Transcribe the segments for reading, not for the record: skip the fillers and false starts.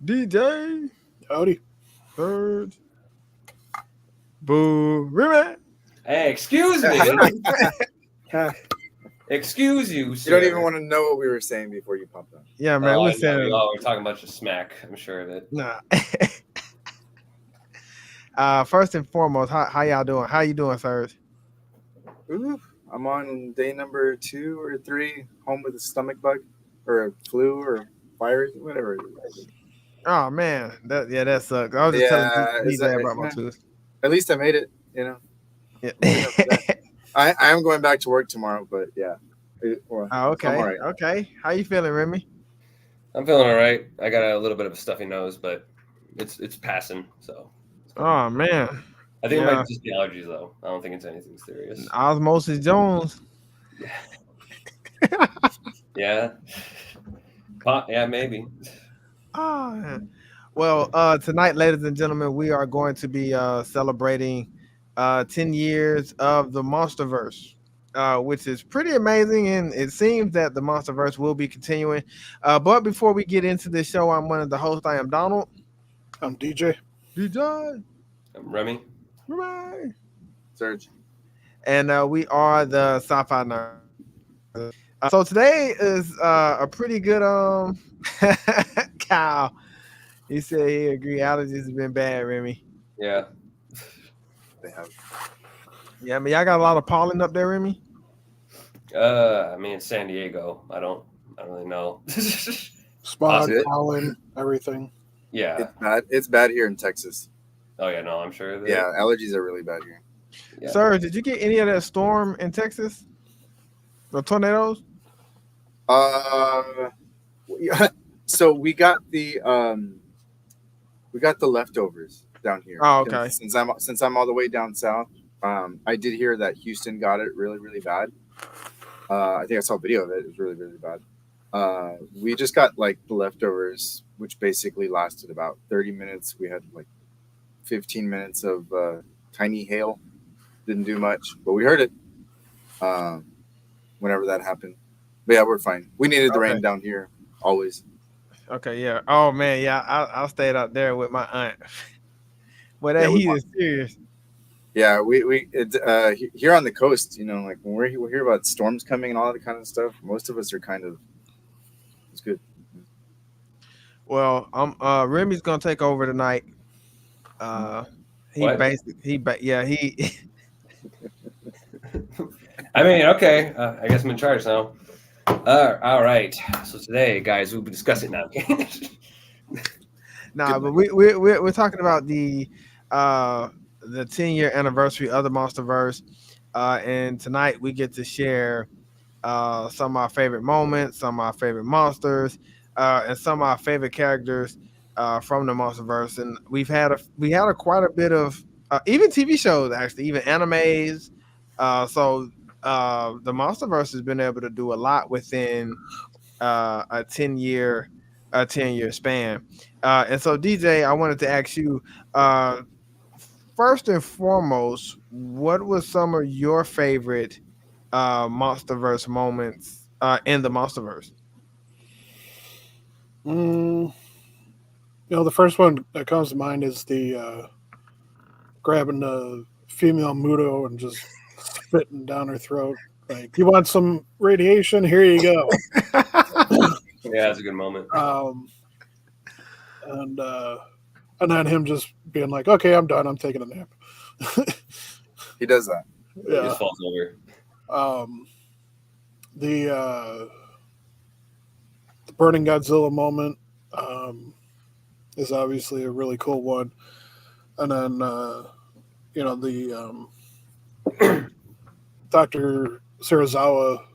DJ. Howdy. Third. Boo. Remy. Hey, excuse me. Excuse you, You sir. don't even want to know what we were saying before you popped on. Yeah, man. Oh, We're I know. saying. We're talking a bunch of smack. I'm sure of it. Nah. First and foremost, how y'all doing? How you doing, sirs? Ooh, I'm on day number 2 or 3, home with a stomach bug or a flu or virus, whatever it is. Oh man, that sucks. I was just telling DJ about my tooth. At least I made it, you know. Yeah. I am going back to work tomorrow, but yeah. Okay. I'm all right. Okay. How you feeling, Remy? I'm feeling all right. I got a little bit of a stuffy nose, but it's passing. So. Oh man. I think it might just be allergies, though. I don't think it's anything serious. Osmosis Jones. Yeah. Yeah, maybe. Oh, well, tonight, ladies and gentlemen, we are going to be celebrating 10 years of the MonsterVerse, which is pretty amazing, and it seems that the MonsterVerse will be continuing. But before we get into this show, I'm one of the hosts. I am Donald. I'm DJ. DJ. I'm Remy. Remy. Serge. And we are the Sci-Fi Nerdz. So today is a pretty good Kyle. He said he agree. Allergies have been bad, Remy. Yeah. They have. Yeah, I mean, y'all got a lot of pollen up there, Remy. I mean, San Diego. I don't really know. Spot, pollen, everything. Yeah. It's bad. It's bad here in Texas. Oh yeah, no, I'm sure. Yeah, allergies are really bad here. Yeah. Sir, did you get any of that storm in Texas? The tornadoes? So we got the leftovers down here. Oh, okay. Since I'm all the way down south, I did hear that Houston got it really, really bad. I think I saw a video of it. It was really, really bad. We just got like the leftovers, which basically lasted about 30 minutes. We had like 15 minutes of tiny hail. Didn't do much, but we heard it whenever that happened. But yeah, we're fine. We needed the rain down here always. Okay, yeah. Oh man, yeah. I stayed out there with my aunt. Well, that heat is serious. Yeah, we here on the coast, you know, like when we hear about storms coming and all that kind of stuff, most of us are kind of, it's good. Well, Remy's gonna take over tonight. He. I mean, okay. I guess I'm in charge now. All right. So today, guys, we'll be discussing now. But we're talking about the 10-year anniversary of the MonsterVerse, and tonight we get to share some of our favorite moments, some of our favorite monsters, and some of our favorite characters from the MonsterVerse. And we had quite a bit of even TV shows, actually, even animes. So the MonsterVerse has been able to do a lot within a 10-year span. And so, DJ, I wanted to ask you, first and foremost, what was some of your favorite MonsterVerse moments in the MonsterVerse? The first one that comes to mind is the grabbing the female Muto and just spitting down her throat. Like, you want some radiation? Here you go. Yeah, that's a good moment. And then him just being like, "Okay, I'm done. I'm taking a nap." He does that. Yeah. He just falls over. The burning Godzilla moment is obviously a really cool one, and then the Dr. Serizawa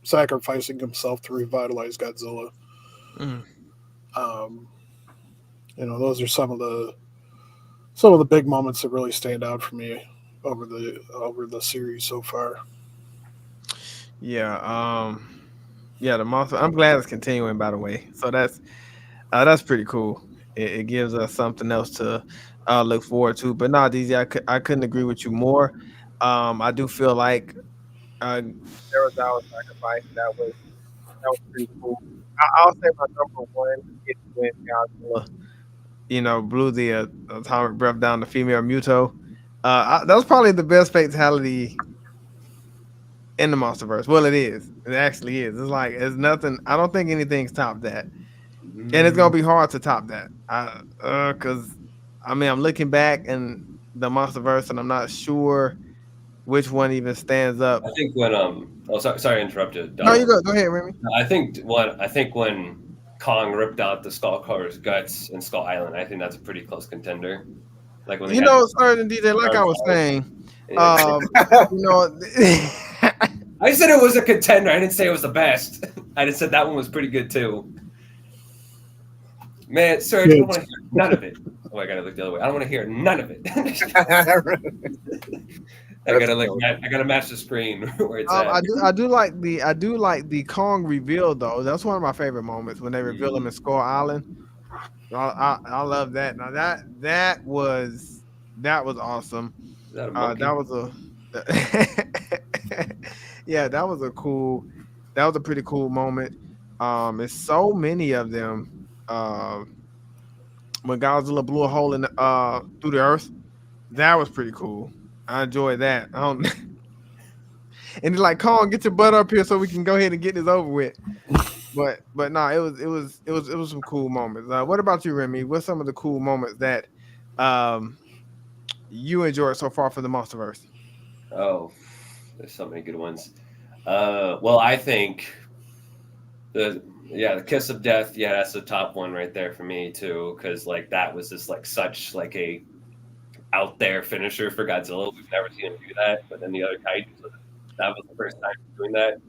sacrificing himself to revitalize Godzilla. Those are some of the big moments that really stand out for me over the series so far. Yeah, the monster. I'm glad it's continuing, by the way. So that's pretty cool. It gives us something else to look forward to. But no, DZ, I couldn't agree with you more. I do feel like Serizawa's sacrifice that was pretty cool. I'll say my number one is when Godzilla, blew the atomic breath down the female Muto. That was probably the best fatality in the MonsterVerse. Well, it is. It actually is. It's like it's nothing. I don't think anything's topped that, and it's gonna be hard to top that. Because I'm looking back in the MonsterVerse, and I'm not sure which one even stands up. I think when sorry to interrupt you. No, you go. Go ahead, Remy. I think when Kong ripped out the Skullcrawler's guts in Skull Island, I think that's a pretty close contender. Like when Sergeant DJ, like I was saying, I said it was a contender. I didn't say it was the best. I just said that one was pretty good too. Man, Serge, I don't want to hear none of it. Oh, I gotta look the other way. I don't want to hear none of it. I gotta match the screen where it's at. I do like the Kong reveal though. That's one of my favorite moments when they reveal him in Skull Island. I love that. Now that was awesome. Is that a monkey? That was a pretty cool moment. There's so many of them. When Godzilla blew a hole in through the earth, that was pretty cool. I enjoyed that. And he's like, Kong, get your butt up here so we can go ahead and get this over with. But no, it was some cool moments. What about you, Remy? What's some of the cool moments that you enjoyed so far for the MonsterVerse? Oh, there's so many good ones. Well, I think the Kiss of Death, that's the top one right there for me too, because like that was just like such like a out there finisher for Godzilla. We've never seen him do that, but then the other kaiju, that was the first time doing that.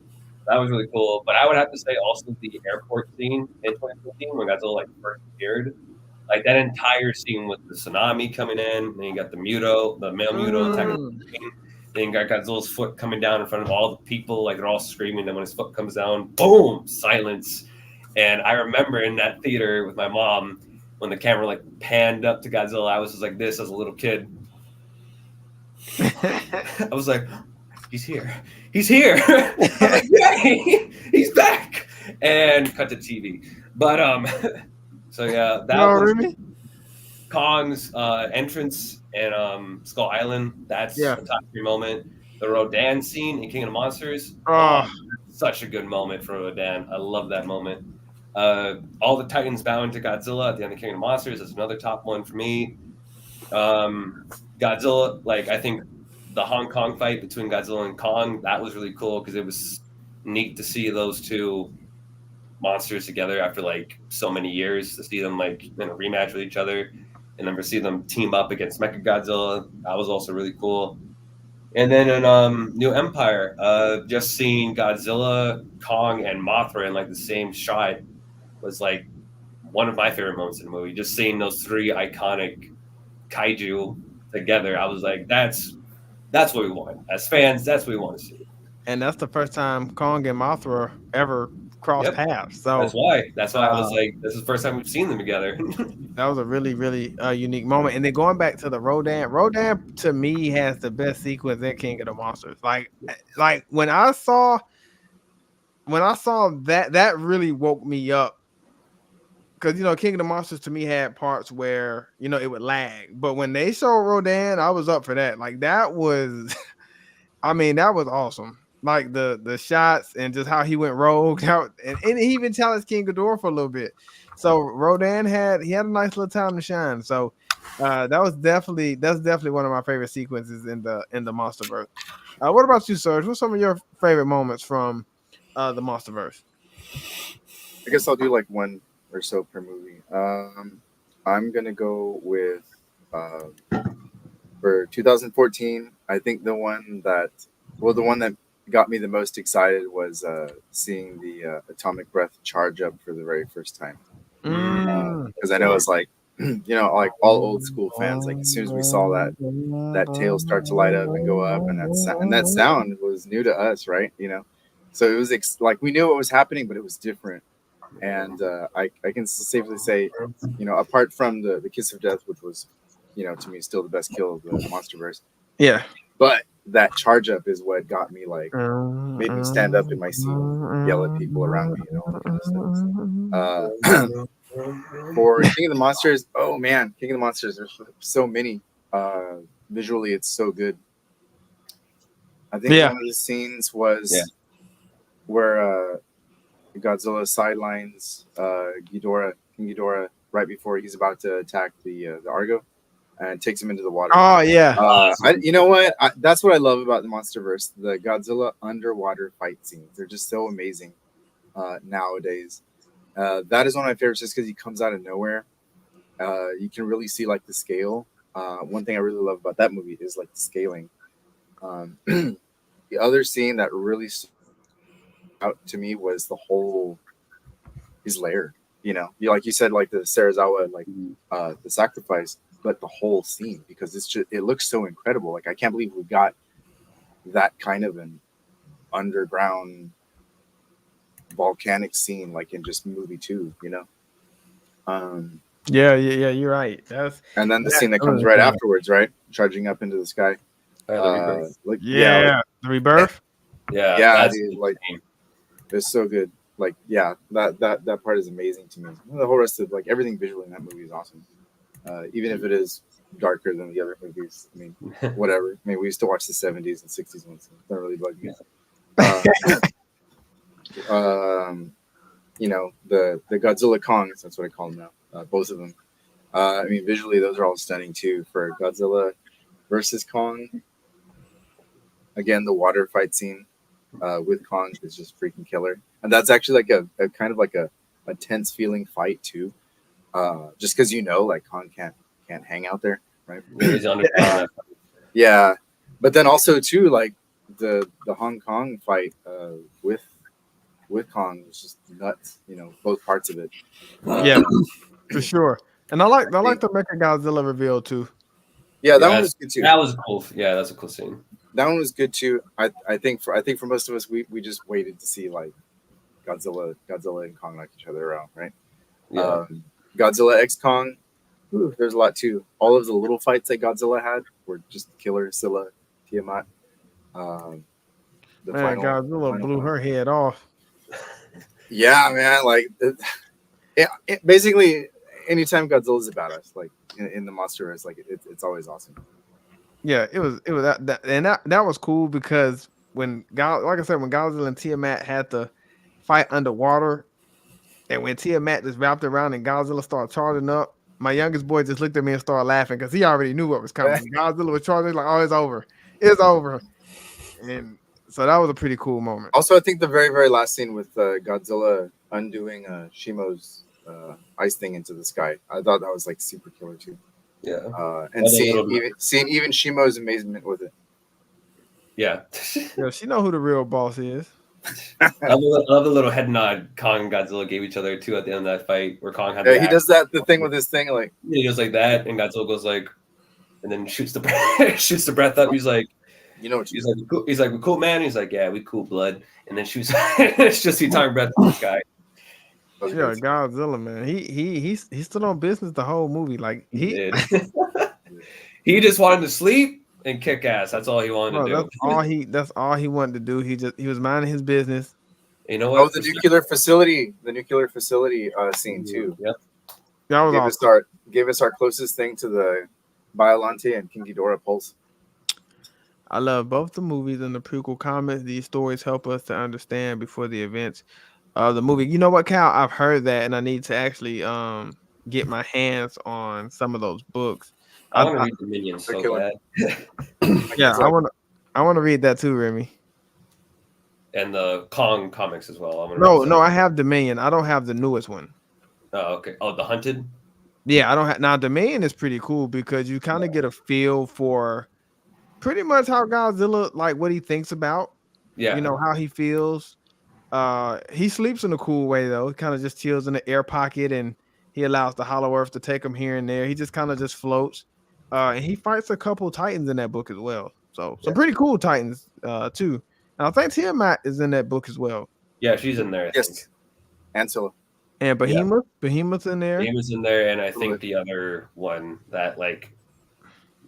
That was really cool. But I would have to say also the airport scene in 2015 when Godzilla like first appeared. Like that entire scene with the tsunami coming in, then you got the male Muto attacking the screen. Then you got Godzilla's foot coming down in front of all the people, like they're all screaming. Then when his foot comes down, boom, silence. And I remember in that theater with my mom, when the camera like panned up to Godzilla, I was just like this as a little kid. I was like, he's here. I'm like, yay, he's back. And cut to TV. But so yeah, that was Remy? Kong's entrance in Skull Island. That's a top 3 moment. The Rodan scene in King of the Monsters. Such a good moment for Rodan. I love that moment. All the Titans bowing to Godzilla at the end of King of the Monsters is another top one for me. Godzilla, like I think the Hong Kong fight between Godzilla and Kong, that was really cool because it was neat to see those two monsters together after like so many years, to see them like in a rematch with each other and then to see them team up against Mechagodzilla. That was also really cool. And then in New Empire, just seeing Godzilla, Kong, and Mothra in like the same shot was like one of my favorite moments in the movie. Just seeing those 3 iconic kaiju together, I was like, that's what we want. As fans, that's what we want to see. And that's the first time Kong and Mothra ever crossed paths. So that's why I was like, this is the first time we've seen them together. That was a really, really unique moment. And then going back to the Rodan to me has the best sequence in King of the Monsters. Like when I saw that really woke me up. Because King of the Monsters to me had parts where it would lag, but when they showed Rodan, I was up for that. Like that was, that was awesome. Like the shots and just how he went rogue out, and he even challenged King Ghidorah for a little bit. So Rodan had a nice little time to shine. So that's definitely one of my favorite sequences in the MonsterVerse. What about you, Serge? What's some of your favorite moments from the MonsterVerse? I guess I'll do like one or so per movie. I'm gonna go with for 2014. I think the one that got me the most excited was seeing the atomic breath charge up for the very first time. Because I know it's like like all old school fans, like as soon as we saw that tail start to light up and go up, and that sound was new to us, right? So it was like we knew what was happening, but it was different. And I can safely say, apart from the Kiss of Death, which was, to me, still the best kill of the MonsterVerse. Yeah. But that charge up is what got me like made me stand up in my seat and yell at people around me and all that kind of stuff. For King of the Monsters, oh man, King of the Monsters, there's so many. Visually, it's so good. I think one of the scenes was where Godzilla sidelines King Ghidorah right before he's about to attack the Argo and takes him into the water. Oh yeah. You know what? That's what I love about the MonsterVerse. The Godzilla underwater fight scenes. They're just so amazing nowadays. That is one of my favorites just because he comes out of nowhere. You can really see like the scale. One thing I really love about that movie is like the scaling. The other scene that really stood out to me was the whole his lair. You know, like you said, like the Sarazawa, like the sacrifice, but the whole scene because it looks so incredible. Like I can't believe we got that kind of an underground volcanic scene like in just movie 2, you know. Yeah, you're right. And then the scene that comes right afterwards, right, charging up into the sky. The rebirth. Dude, like it's so good. Like that part is amazing to me. The whole rest of like everything visually in that movie is awesome. Even if it is darker than the other movies, I mean, whatever. I mean, we used to watch the 70s and 60s ones. So it don't really bug me. You know, the Godzillaxkong, that's what I call them now. Both of them. I mean, visually, those are all stunning too. For Godzilla versus Kong, again, the water fight scene with Kong is just freaking killer, and that's actually like a kind of like a tense feeling fight too. Just because like Kong can't hang out there, right? Yeah, but then also too like the Hong Kong fight with Kong was just nuts. You know, both parts of it. Yeah, for sure. And I like the Mechagodzilla reveal too. Yeah, that one was good too. That was cool. Yeah, that's a cool scene. That one was good too. I think for most of us, we just waited to see like Godzilla and Kong knock each other out, right? Yeah. Godzilla x Kong. There's a lot too. All of the little fights that Godzilla had were just killer. Scylla, Tiamat. Godzilla blew her head off. Yeah, man. Like, basically, anytime Godzilla's a badass, like in the MonsterVerse, like it's always awesome. Yeah, it was that was cool because when Godzilla and Tiamat had to fight underwater, and when Tiamat just wrapped around and Godzilla started charging up, my youngest boy just looked at me and started laughing because he already knew what was coming. Godzilla was charging like, oh, it's over, and so that was a pretty cool moment. Also, I think the very, very last scene with Godzilla undoing Shimo's ice thing into the sky, I thought that was like super killer too. Yeah, and seeing even Shimo's amazement with it. Yeah, yeah, she know who the real boss is. I love the little head nod Kong and Godzilla gave each other too at the end of that fight, where Kong had. Yeah, he does the thing with his thing, like he goes like that, and Godzilla goes like, and then shoots the breath up. He's like, you know what? He's like, we cool, man. He's like, yeah, we cool, blood. And then shoots. It's just he talking breath to this guy. Yeah, Godzilla, man. He stood on business the whole movie. Like he did. He just wanted to sleep and kick ass. That's all he wanted to do. That's all he wanted to do. He was minding his business. You know what? Oh, the nuclear facility scene too. Yep. That was awesome. Gave us our closest thing to the Biollante and King Ghidorah pulse. I love both the movies and the prequel comics. These stories help us to understand before the events of the movie. You know what, Cal? I've heard that, and I need to actually get my hands on some of those books. I want to read Dominion so bad. Yeah, I want to read that too, Remy. And the Kong comics as well. No, I have Dominion. I don't have the newest one. Oh, okay. Oh, the Hunted. Yeah, I don't have. Now Dominion is pretty cool because you kind of get a feel for pretty much how Godzilla, like what he thinks about. Yeah, you know how he feels. He sleeps in a cool way though. He kind of just chills in the air pocket, and he allows the Hollow Earth to take him here and there. He just kind of just floats. And he fights a couple Titans in that book as well. So some pretty cool Titans too. And I think Tiamat is in that book as well. Yeah, she's in there. Yes, and Scylla. And Behemoth's in there. Behemoth's in there, and I think the other one that like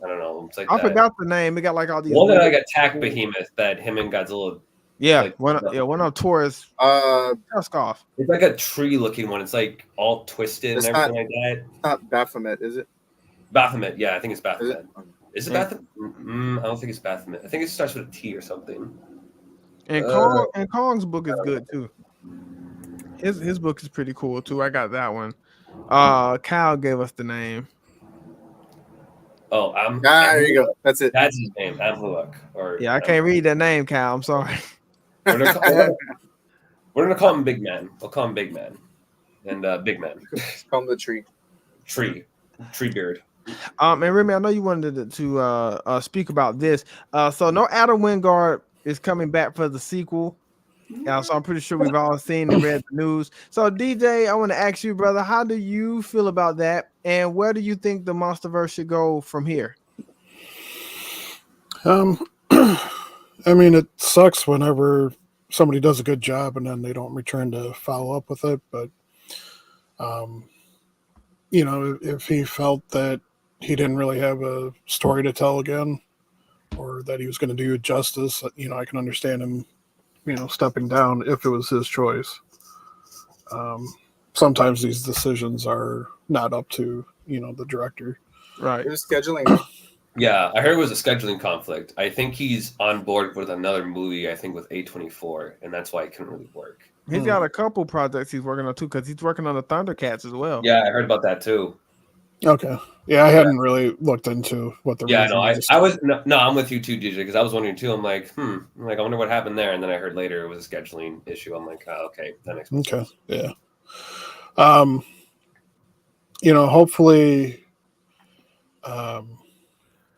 I don't know. It's like I that. forgot the name. It got like all these. One that like attack behemoth that him and Godzilla. Yeah, like, one of Taurus tusk off. It's like a tree looking one. It's like all twisted and everything like that. It's not Baphomet, is it? Baphomet, yeah, I think it's Baphomet. Is it Yeah. Baphomet? I don't think it's Baphomet. I think it starts with a T or something. And Kong's book is good too. His book is pretty cool too. I got that one. Cal gave us the name. Oh, there you go. That's it. That's his name, Amhuluk. Or Yeah, I can't read that name, Cal. I'm sorry. We're gonna call him Big Man. We'll call him Big Man, and Big Man. Call him the tree. Tree beard. And Remy, I know you wanted to speak about this. So no Adam Wingard is coming back for the sequel. So I'm pretty sure we've all seen and read the news. So DJ, I want to ask you, brother, how do you feel about that, and where do you think the MonsterVerse should go from here? I mean, it sucks whenever somebody does a good job and then they don't return to follow up with it. But, if he felt that he didn't really have a story to tell again, or that he was going to do it justice, I can understand him, stepping down if it was his choice. Sometimes these decisions are not up to, the director. Right. It was scheduling. Yeah, I heard it was a scheduling conflict. I think he's on board with another movie, I think with A24, and that's why it couldn't really work. He's got a couple projects he's working on too, because he's working on the Thundercats as well. Yeah, I heard about that too. Okay. Yeah, I hadn't really looked into what the reason was. I'm with you too, DJ, because I was wondering too. I'm like, I wonder what happened there, and then I heard later it was a scheduling issue. I'm like, oh, okay, that makes sense. Okay, yeah.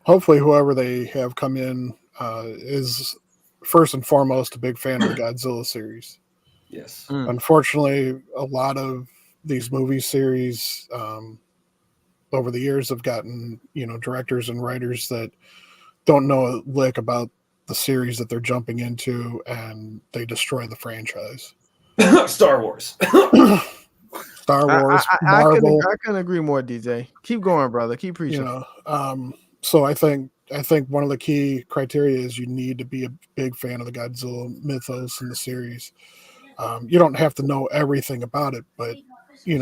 Hopefully whoever they have come in is first and foremost a big fan of the Godzilla series. Yes. Unfortunately, a lot of these movie series over the years have gotten, directors and writers that don't know a lick about the series that they're jumping into, and they destroy the franchise. Star Wars. Star Wars, Marvel. I can agree more, DJ. Keep going, brother. Keep preaching. So I think one of the key criteria is you need to be a big fan of the Godzilla mythos and the series. You don't have to know everything about it, but you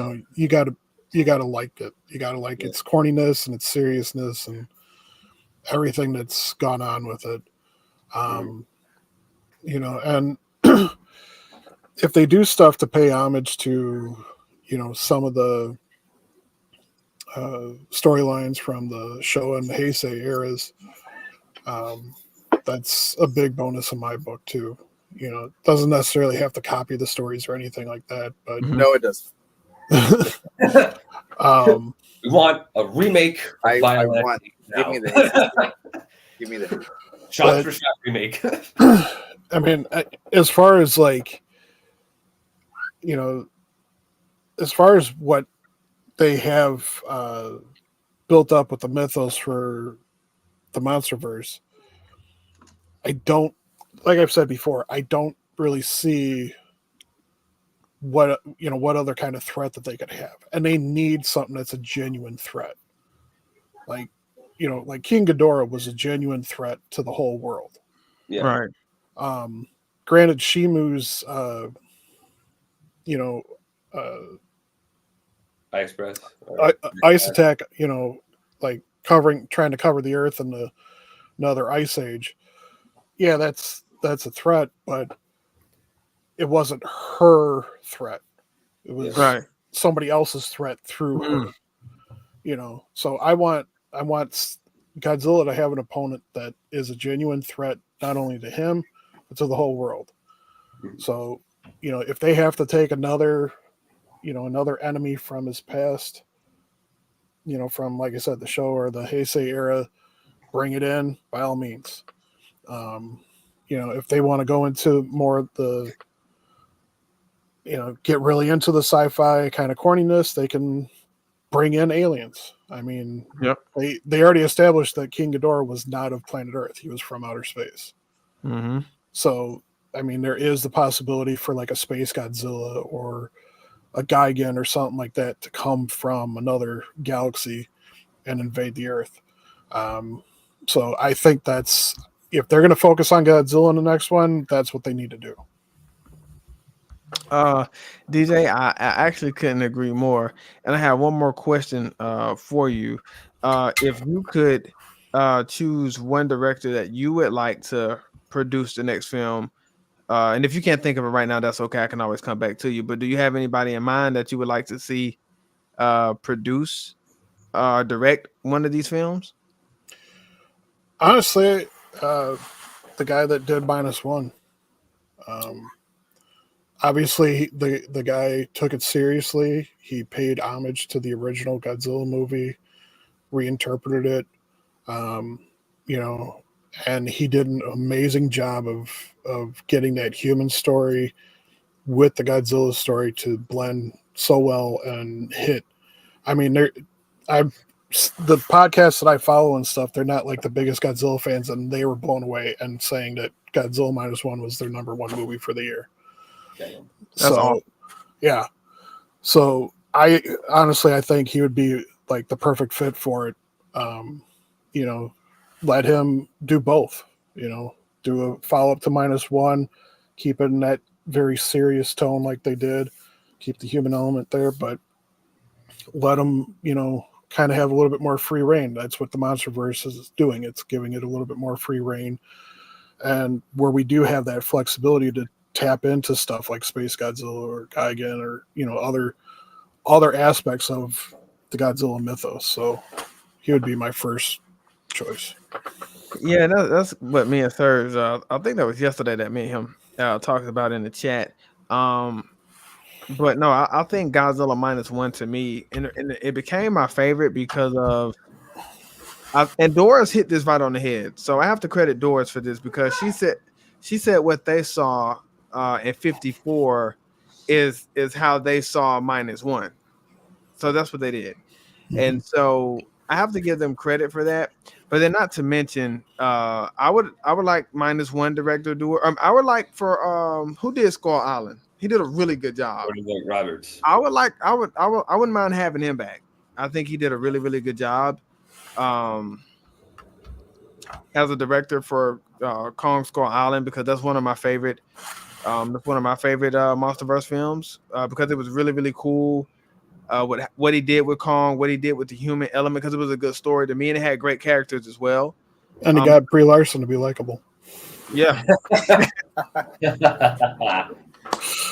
gotta like it. You gotta like its corniness and its seriousness and everything that's gone on with it. And if they do stuff to pay homage to, some of the storylines from the Showa and the Heisei eras, that's a big bonus in my book too. It doesn't necessarily have to copy the stories or anything like that, but No, it doesn't. We want a remake. I Violet want. now. Give me the. Give me the. Shot for shot remake. I mean, as far as as far as what they have built up with the mythos for the MonsterVerse, I don't, like I've said before, I don't really see what other kind of threat that they could have, and they need something that's a genuine threat. Like King Ghidorah was a genuine threat to the whole world. Yeah. Right. Granted, Shimu's, Ice breath. ice attack, trying to cover the earth in another ice age. Yeah, that's a threat, but it wasn't her threat. It was somebody else's threat through her. So I want Godzilla to have an opponent that is a genuine threat, not only to him, but to the whole world. So, if they have to take another enemy from his past, from, like I said, the Showa or the Heisei era, bring it in by all means. If they want to go into more of the, get really into the sci-fi kind of corniness, they can bring in aliens. I mean, yep. They already established that King Ghidorah was not of planet Earth. He was from outer space. Mm-hmm. So, I mean, there is the possibility for like a space Godzilla or a Gigan or something like that to come from another galaxy and invade the Earth. So I think that's if they're going to focus on Godzilla in the next one, that's what they need to do. DJ, I actually couldn't agree more. And I have one more question for you. If you could choose one director that you would like to produce the next film, and if you can't think of it right now, that's okay. I can always come back to you. But do you have anybody in mind that you would like to see produce direct one of these films? Honestly, the guy that did -1. Obviously, the guy took it seriously. He paid homage to the original Godzilla movie, reinterpreted it, and he did an amazing job of getting that human story with the Godzilla story to blend so well and hit. I mean, the podcasts that I follow and stuff, they're not like the biggest Godzilla fans, and they were blown away and saying that Godzilla -1 was their #1 movie for the year. That's awesome. Yeah. So I think he would be like the perfect fit for it. Let him do both. Do a follow up to -1, keep it in that very serious tone like they did, keep the human element there, but let him, kind of have a little bit more free reign. That's what the MonsterVerse is doing. It's giving it a little bit more free reign, and where we do have that flexibility to tap into stuff like Space Godzilla or Gigan or other aspects of the Godzilla mythos. So he would be my first choice. Yeah, that's what me and Serge. I think that was yesterday that me and him talked about in the chat. But no, I think Godzilla -1 to me, and it became my favorite because of. And Doris hit this right on the head, so I have to credit Doris for this because she said what they saw in 54 is how they saw -1. So that's what they did. And so I have to give them credit for that. But then not to mention, I would like -1 director do it. I would like for who did Skull Island? He did a really good job. Roberts. I wouldn't mind having him back. I think he did a really, really good job. As a director for Kong Skull Island, because that's one of my favorite MonsterVerse films, because it was really, really cool what he did with Kong, what he did with the human element, because it was a good story to me, and it had great characters as well. And he got Brie Larson to be likable. Yeah.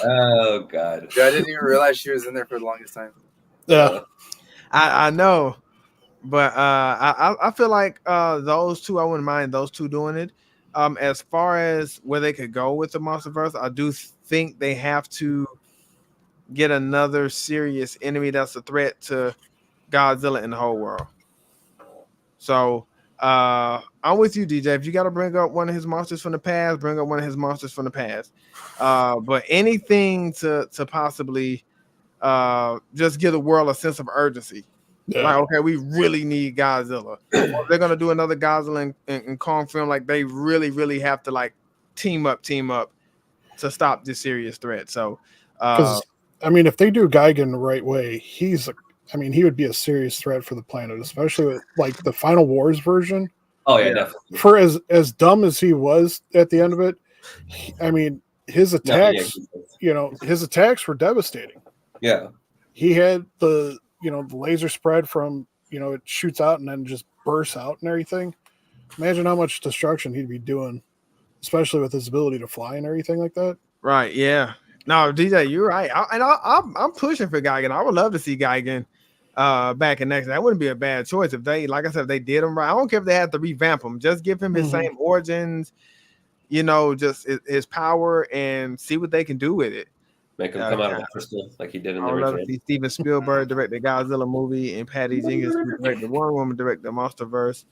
Oh God. Yeah, I didn't even realize she was in there for the longest time. Yeah. I know. But I feel like those two, I wouldn't mind those two doing it. As far as where they could go with the MonsterVerse, I do think they have to get another serious enemy that's a threat to Godzilla in the whole world. So I'm with you, DJ. If you got to bring up one of his monsters from the past, bring up one of his monsters from the past. But anything to possibly just give the world a sense of urgency. Yeah. Like, okay, we really need Godzilla. If they're gonna do another Godzilla and Kong film, like they really, really have to like team up to stop this serious threat. So, if they do Gigan the right way, he would be a serious threat for the planet, especially with like the Final Wars version. Oh yeah, definitely. For as dumb as he was at the end of it, his attacks, his attacks were devastating. Yeah, he had the laser spread from, it shoots out and then just bursts out and everything. Imagine how much destruction he'd be doing, especially with his ability to fly and everything like that. Right. Yeah. No, DJ, you're right. I'm pushing for Gigan. I would love to see Gigan back in next. That wouldn't be a bad choice if they, like I said, if they did him right. I don't care if they had to revamp him. Just give him his same origins, just his power, and see what they can do with it. Make him come out of a crystal like he did in the original. I would love to see Steven Spielberg direct the Godzilla movie and Patty Jenkins direct the Wonder Woman, direct the MonsterVerse.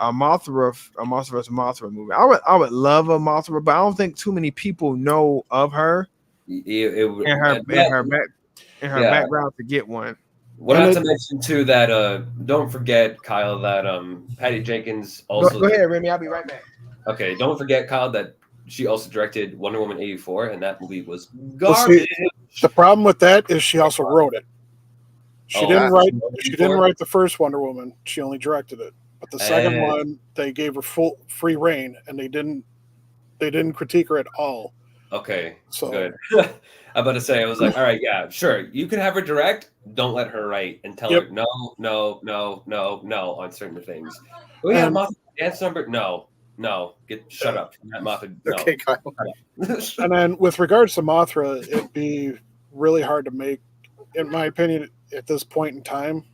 Mothra movie. I would love a Mothra, but I don't think too many people know of her in her background to get one. What I have to mention too that don't forget, Kyle, that Patty Jenkins also. Go ahead, Remy. I'll be right back. Okay, don't forget, Kyle, that she also directed Wonder Woman 84, and that movie was garbage. The problem with that is she also wrote it. She didn't write the first Wonder Woman. She only directed it. But the second And- one, they gave her full free reign, and they didn't critique her at all. Okay, So good. I'm about to say, I was like, all right, yeah, sure. You can have her direct. Don't let her write and tell Yep. her no on certain things. Oh yeah, And- Mothra dance number. No. Shut up. Not Mothra. No. Okay, Kyle. And then with regards to Mothra, it'd be really hard to make, in my opinion, at this point in time.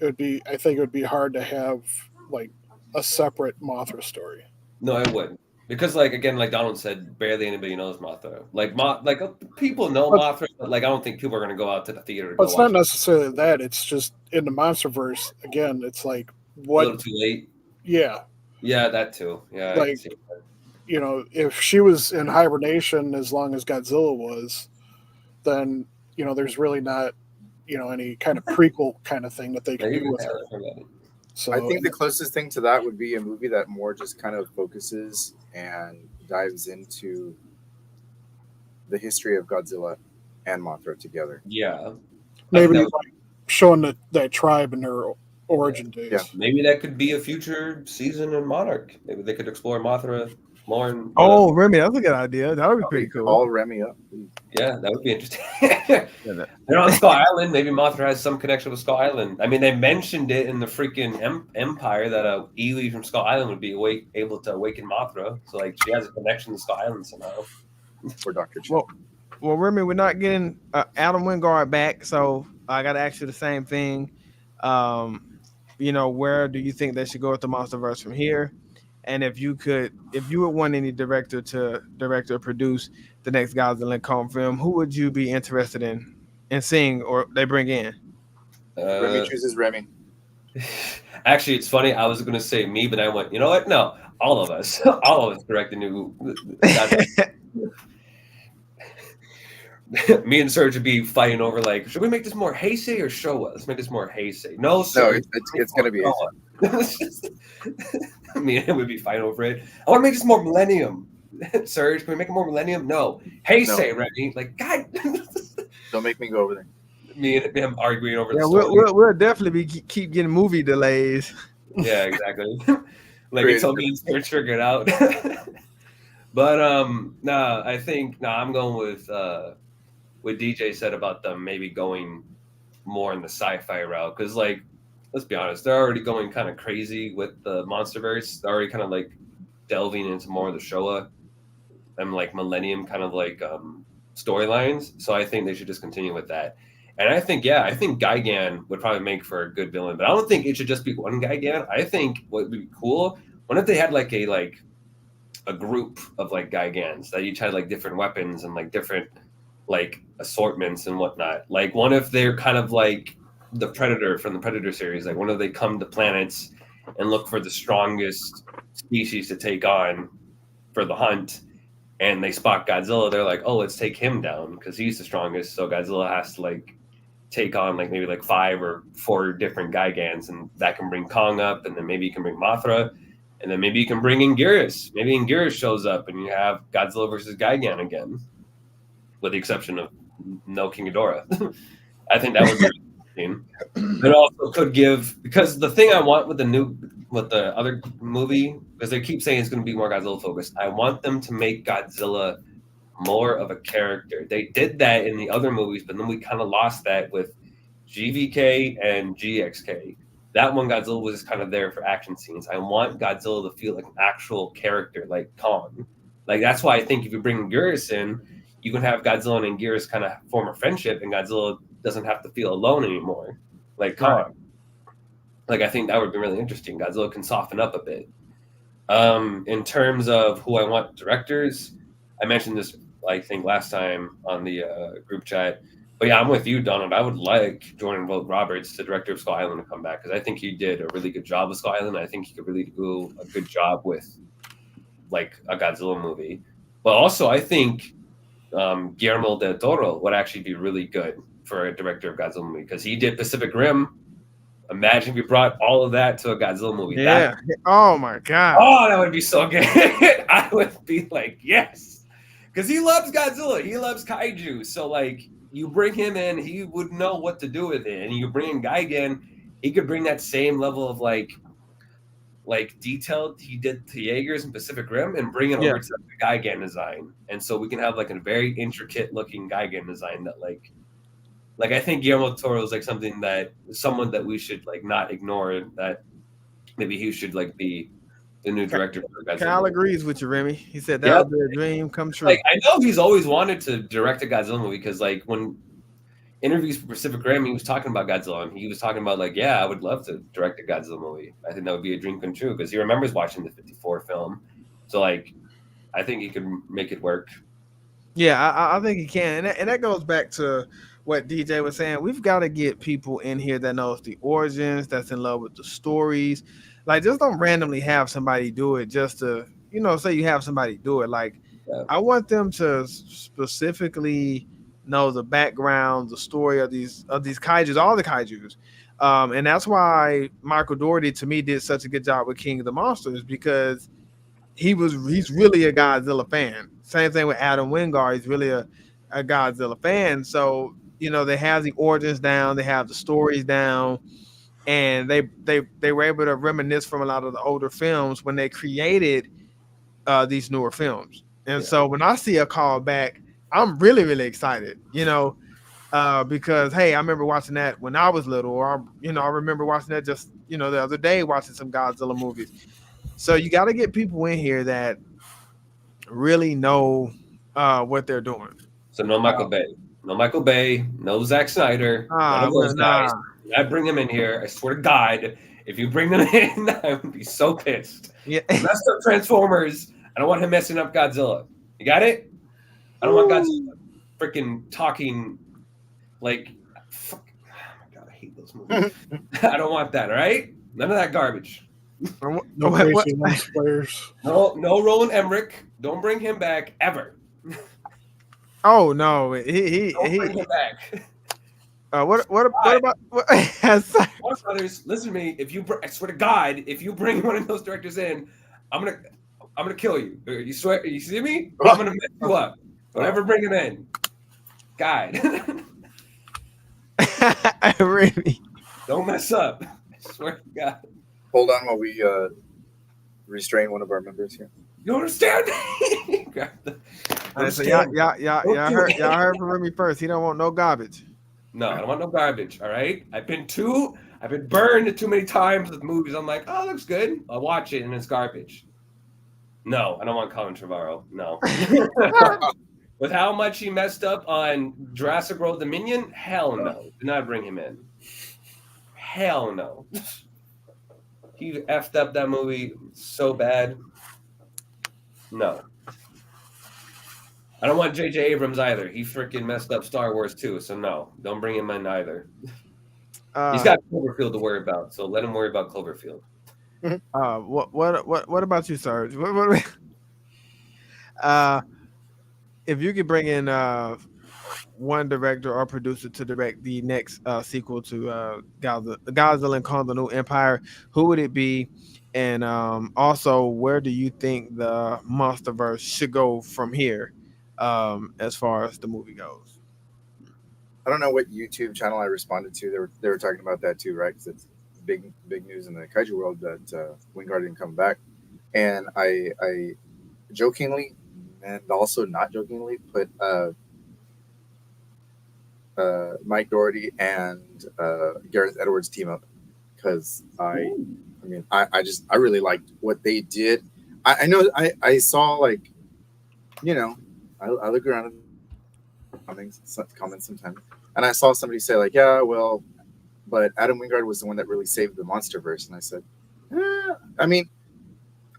I think it would be hard to have like a separate Mothra story. No, I wouldn't. Because like again, like Donald said, barely anybody knows Mothra. Like people know Mothra, but like I don't think people are gonna go out to the theater to But go it's watch not necessarily that. It's just in the MonsterVerse again. It's like it. A little what? too late. Yeah, Yeah, that too. Yeah, I can Like- see that. if she was in hibernation as long as Godzilla was, then there's really not any kind of prequel kind of thing that they can Maybe do with yeah, her. I forgot it. So I think the closest thing to that would be a movie that more just kind of focuses and dives into the history of Godzilla and Mothra together. Yeah. maybe that like showing that tribe in their origin days. Yeah. Maybe that could be a future season in Monarch. Maybe they could explore Mothra more. Oh, Remy, that's a good idea. That would be pretty cool. All Remy up. Yeah, that would be interesting. They're on Skull Island. Maybe Mothra has some connection with Skull Island. I mean, they mentioned it in the freaking Empire that a Ely from Skull Island would be able to awaken Mothra. So, like, she has a connection to Skull Island somehow. For Dr. Chen. Well, Remy, we're not getting Adam Wingard back, so I got to ask you the same thing. Where do you think they should go with the MonsterVerse from here? And if you would want any director to direct or produce the next Godzillaxkong film, who would you be interested in seeing or they bring in? Remy chooses Remy. Actually, it's funny. I was going to say me, but I went, you know what? No, all of us. All of us direct the new. Me and Serge would be fighting over, like, should we make this more Heisei or Showa? Let's make this more Heisei. No, No, sir. it's going to be. Me and him would be fighting over it. I want to make this more Millennium. Serge, can we make it more Millennium? No. Heisei, Remy. Like, God. Don't make me go over there. Me and him arguing over the Yeah, story. we'll definitely keep getting movie delays. Yeah, exactly. Like until me and Serge figure it out. But I'm going with what DJ said about them maybe going more in the sci-fi route, because like, let's be honest, they're already going kind of crazy with the MonsterVerse. They're already kind of like delving into more of the Showa and like Millennium kind of like storylines. So I think they should just continue with that. And I think Gigan would probably make for a good villain, but I don't think it should just be one Gigan. I think what would be cool, what if they had like a group of like Gigans that each had like different weapons and like different like assortments and whatnot. Like, what if they're kind of like the Predator from the Predator series? Like, what if they come to planets and look for the strongest species to take on for the hunt, and they spot Godzilla? They're like, oh, let's take him down because he's the strongest. So Godzilla has to like take on like maybe like 5 or 4 different Gigans, and that can bring Kong up, and then maybe you can bring Mothra, and then maybe you can bring in Gearus. Maybe Gearus shows up, and you have Godzilla versus Gigan again, with the exception of no King Ghidorah. I think that would be interesting. It also could give, because the thing I want with the other movie, because they keep saying it's going to be more Godzilla focused, I want them to make Godzilla more of a character. They did that in the other movies, but then we kind of lost that with GVK and GXK. That one, Godzilla was kind of there for action scenes. I want Godzilla to feel like an actual character, like Kong. Like, that's why I think if you bring Gearus in, you can have Godzilla and Gearus kind of form a friendship, and Godzilla doesn't have to feel alone anymore, like Kong. Right. Like, I think that would be really interesting. Godzilla can soften up a bit. In terms of who I want directors, I mentioned this, I think, last time on the group chat. But yeah, I'm with you, Donald. I would like Jordan Vogt Roberts, the director of Skull Island, to come back, because I think he did a really good job with Skull Island. I think he could really do a good job with like a Godzilla movie. But also, I think Guillermo del Toro would actually be really good for a director of Godzilla movie, because he did Pacific Rim. Imagine if we brought all of that to a Godzilla movie. Yeah. Oh my God. Oh, that would be so good. I would be like, yes, because he loves Godzilla. He loves kaiju. So like, you bring him in, he would know what to do with it. And you bring in Gigan, he could bring that same level of like like detailed he did to Jaegers and Pacific Rim and bring it Yeah. over to the Gigan design, and so we can have like a very intricate looking Gigan design that like I think Guillermo del Toro is like someone that we should like not ignore, that maybe he should like be the new director for Godzilla. Kyle agrees with you, Remy. He said that Yep. would be a dream come true. Like I know he's always wanted to direct a Godzilla movie, because like when interviews for Pacific Rim, he was talking about Godzilla, and he was talking about like, yeah, I would love to direct a Godzilla movie. I think that would be a dream come true, because he remembers watching the 54 film. So like, I think he could make it work. Yeah, I think he can, and that goes back to what DJ was saying. We've got to get people in here that knows the origins, that's in love with the stories. Like, just don't randomly have somebody do it just to, say you have somebody do it. Like, Yeah. I want them to specifically know the background, the story of these kaijus, all the kaijus. And that's why Michael Dougherty, to me, did such a good job with King of the Monsters, because he's really a Godzilla fan. Same thing with Adam Wingard. He's really a Godzilla fan. So, they have the origins down, they have the stories down, and they were able to reminisce from a lot of the older films when they created these newer films. And so when I see a callback, I'm really, really excited, because, hey, I remember watching that when I was little, or, I remember watching that just, the other day, watching some Godzilla movies. So you got to get people in here that really know what they're doing. So no Michael Bay. No Michael Bay, no Zack Snyder, none of those guys. I bring them in here. I swear to God, if you bring them in, I would be so pissed. Yeah. Messed up Transformers. I don't want him messing up Godzilla. You got it? I don't want Godzilla freaking talking like, fuck. Oh my God, I hate those movies. I don't want that, all right? None of that garbage. No crazy lens players. No Roland Emmerich. Don't bring him back ever. Oh no, Don't bring him back. What about Warner Brothers, listen to me. I swear to God, if you bring one of those directors in, I'm gonna kill you. You swear? You see me? I'm gonna mess you up. Don't ever bring him in. God. Really? Don't mess up. I swear to God. Hold on while we restrain one of our members here. You understand? So y'all heard from Remy first. He don't want no garbage. No, I don't want no garbage. All right. I've been burned too many times with movies. I'm like, oh, it looks good. I'll watch it, and it's garbage. No, I don't want Colin Trevorrow. No. With how much he messed up on Jurassic World Dominion, hell no. Do not bring him in. Hell no. He effed up that movie so bad. No. I don't want J.J. Abrams either. He freaking messed up Star Wars too, so no. Don't bring him in either. He's got Cloverfield to worry about, so let him worry about Cloverfield. What about you, Serge? If you could bring in one director or producer to direct the next sequel to Godzillaxkong the New Empire, who would it be? And also, where do you think the MonsterVerse should go from here, as far as the movie goes? I don't know what YouTube channel I responded to. They were talking about that too, right? Because it's big news in the kaiju world that Wingard didn't come back, and I jokingly and also not jokingly put Mike Dougherty and Gareth Edwards team up, because I really liked what they did. I know I saw, like, I look around at comments sometimes, and I saw somebody say like, yeah, well, but Adam Wingard was the one that really saved the MonsterVerse, and I said, I mean,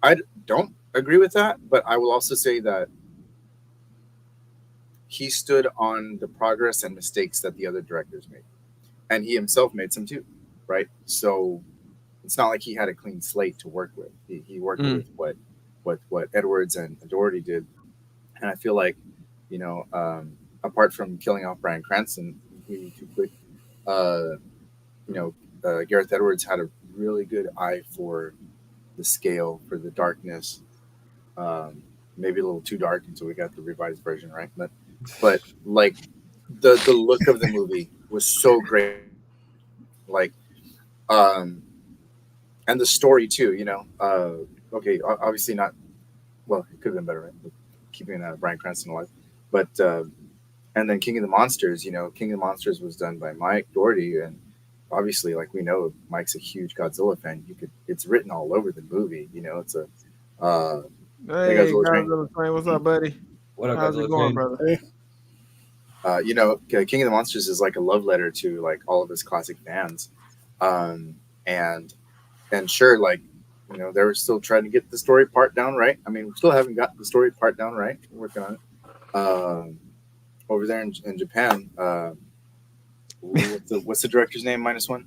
I don't agree with that, but I will also say that he stood on the progress and mistakes that the other directors made, and he himself made some too, right? So it's not like he had a clean slate to work with. He worked with what Edwards and Dougherty did, and I feel like, apart from killing off Bryan Cranston too quick, Gareth Edwards had a really good eye for the scale, for the darkness. Maybe a little too dark until we got the revised version, right? But like the look of the movie was so great. Like and the story too. Okay, obviously not. Well, it could have been better, right? Keeping Bryan Cranston alive, but and then King of the Monsters. King of the Monsters was done by Mike Doherty, and obviously, like we know, Mike's a huge Godzilla fan. It's written all over the movie. It's a hey Hey, Godzilla train. Godzilla Train, what's up, buddy? What up, How's it Godzilla going, Train? brother? Hey, King of the Monsters is like a love letter to like all of his classic fans, and sure, like they were still trying to get the story part down right. I mean, we still haven't got the story part down right. We're working on it. Over there in Japan, what's the director's name? -1.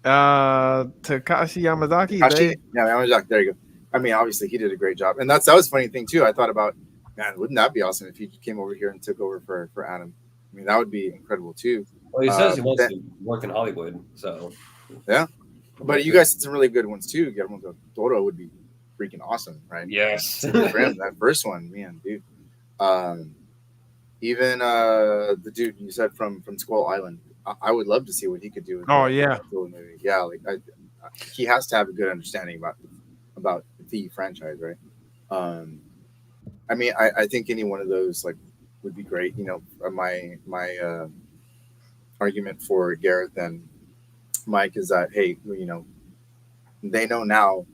Takashi Yamazaki. Kashi? Yeah, Yamazaki. There you go. I mean, obviously he did a great job, and that was a funny thing too. I thought about, man, wouldn't that be awesome if he came over here and took over for Adam? I mean, that would be incredible too. Well, he says he wants to work in Hollywood, so yeah. But you guys did some really good ones too. Guillermo del Toro would be freaking awesome, right? yes. That first one, man, dude. Even the dude you said from Squall Island, I would love to see what he could do with yeah. the movie. Yeah, like he has to have a good understanding about the franchise, right? I mean, I think any one of those like would be great. My argument for Gareth and Mike is that hey, they know now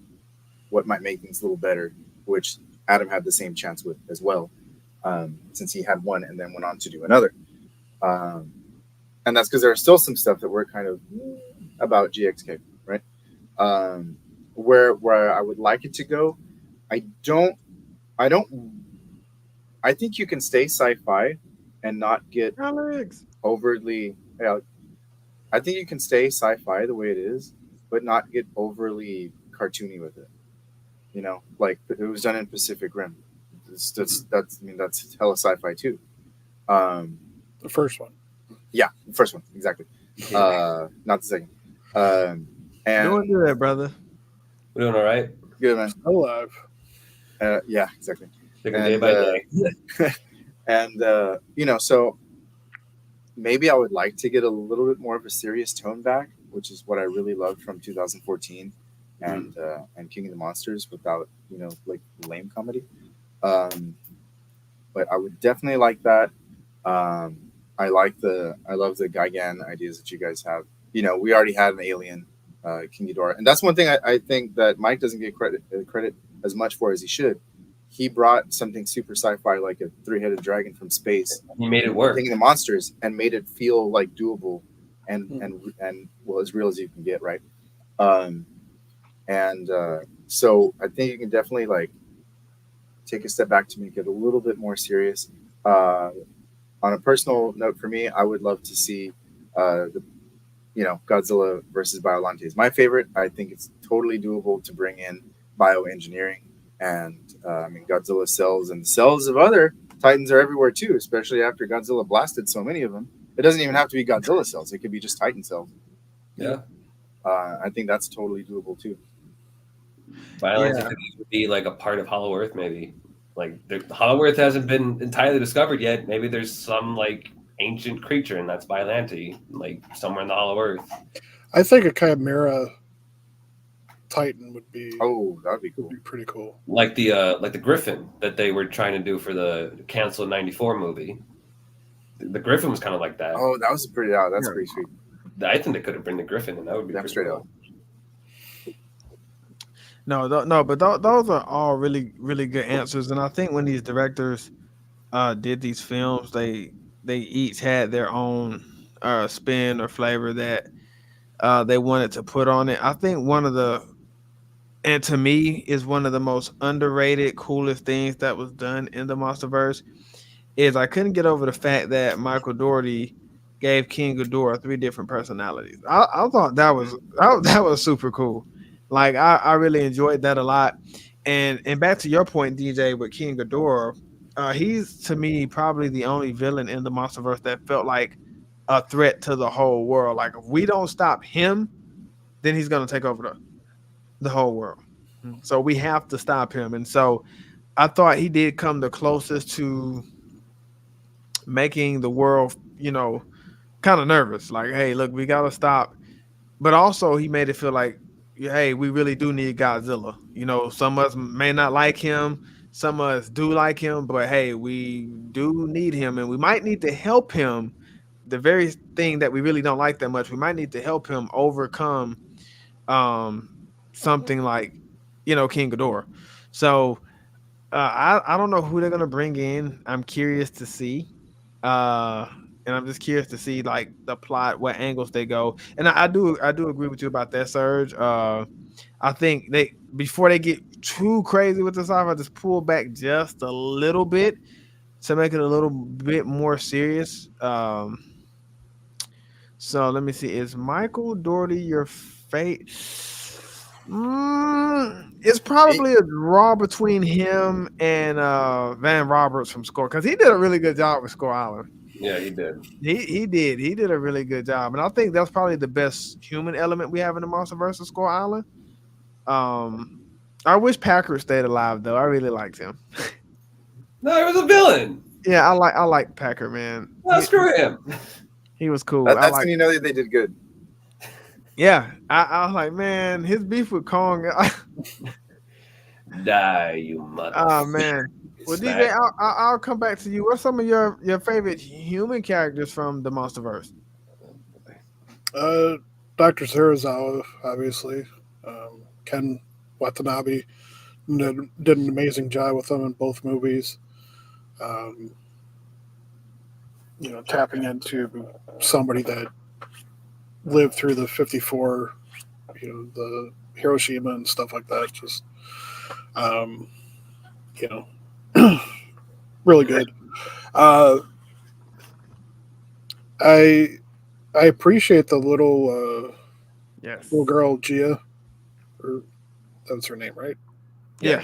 what might make things a little better, which Adam had the same chance with as well, since he had one and then went on to do another. And that's because there's still some stuff that we're kind of about GXK, right? Where I would like it to go, I think you can stay sci-fi and not get Alex. overly. I think you can stay sci-fi the way it is, but not get overly cartoony with it. Like it was done in Pacific Rim. That's hella sci-fi too. the first one. Yeah, the first one exactly. Not the second. And Doing good, brother. We're doing all right. good man. Alive. Yeah, exactly. Taking day by day. And so maybe I would like to get a little bit more of a serious tone back, which is what I really loved from 2014 and King of the Monsters without like lame comedy. But I would definitely like that. I love the Gigan ideas that you guys have. We already had an alien, King Ghidorah, and that's one thing I think that Mike doesn't get credit as much for as he should. He brought something super sci-fi like a three-headed dragon from space. He made it work. King of the Monsters and made it feel like doable and well as real as you can get, right? So I think you can definitely like take a step back to make it a little bit more serious. On a personal note for me, I would love to see Godzilla versus Biollante is my favorite. I think it's totally doable to bring in bioengineering, and Godzilla cells and cells of other Titans are everywhere too, especially after Godzilla blasted so many of them. It doesn't even have to be Godzilla cells; it could be just Titan cells. Yeah. I think that's totally doable too. Violence would be like a part of Hollow Earth, maybe. Like the Hollow Earth hasn't been entirely discovered yet. Maybe there's some like ancient creature, and that's Biollante, like somewhere in the Hollow Earth. I think a Chimera Titan would be. Oh, that'd be cool. Would be pretty cool. Like the Griffin that they were trying to do for the canceled '94 movie. The Griffin was kind of like that. Oh, that was pretty. That's pretty sweet. I think they could have bring the Griffin, and that would be pretty straight cool. up. No, but those are all really, really good answers. And I think when these directors did these films, they each had their own spin or flavor that they wanted to put on it. I think and to me, is one of the most underrated, coolest things that was done in the MonsterVerse is I couldn't get over the fact that Michael Dougherty gave King Ghidorah 3 different personalities. I thought that was super cool. Like I really enjoyed that a lot. And back to your point, DJ, with King Ghidorah, he's to me probably the only villain in the MonsterVerse that felt like a threat to the whole world. Like if we don't stop him, then he's gonna take over the whole world. So we have to stop him. And so I thought he did come the closest to making the world, kind of nervous. Like, hey, look, we gotta stop. But also he made it feel like, hey, we really do need Godzilla. You know, some of us may not like him, some of us do like him, but hey, we do need him, and we might need to help him. The very thing that we really don't like that much, we might need to help him overcome um something like, you know, King Ghidorah. So I don't know who they're gonna bring in. I'm curious to see. Uh and I'm just curious to see like the plot, what angles they go. And I do agree with you about that, Serge. I think they before they get too crazy with the sci-fi, just pull back just a little bit to make it a little bit more serious. So let me see. Is Michael Dougherty your fate? It's probably a draw between him and Van Roberts from Score, because he did a really good job with Score Island. Yeah, he did. He did a really good job, and I think that's probably the best human element we have in the MonsterVerse of Score Island. I wish Packer stayed alive though. I really liked him. No, he was a villain. Yeah, I like Packer, man. No, screw him. He was cool. That's when you know that they did good. Yeah, I was like, man, his beef with Kong. Die, you mother. Oh man. Well, DJ, I'll come back to you. What's some of your favorite human characters from the MonsterVerse? Dr. Serizawa, obviously. Ken Watanabe did an amazing job with them in both movies. You know, tapping into somebody that lived through the 54, you know, the Hiroshima and stuff like that. Just, you know, really good. I appreciate the little little girl Gia, or that's her name, right? Yeah.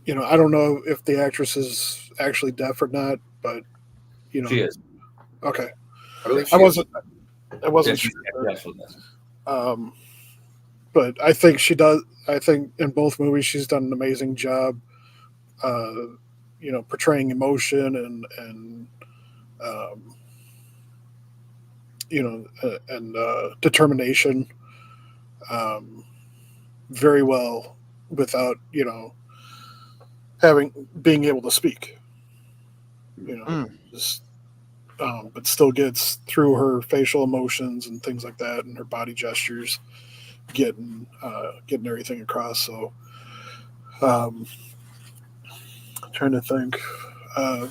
You know, I don't know if the actress is actually deaf or not, but you know, She is. Okay. I believe I wasn't Yeah, sure. yeah, she does. But I think she does. I think in both movies she's done an amazing job. You know, portraying emotion and you know, and determination very well without, you know, being able to speak. You know, just but still gets through her facial emotions and things like that, and her body gestures, getting everything across. So, trying to think. I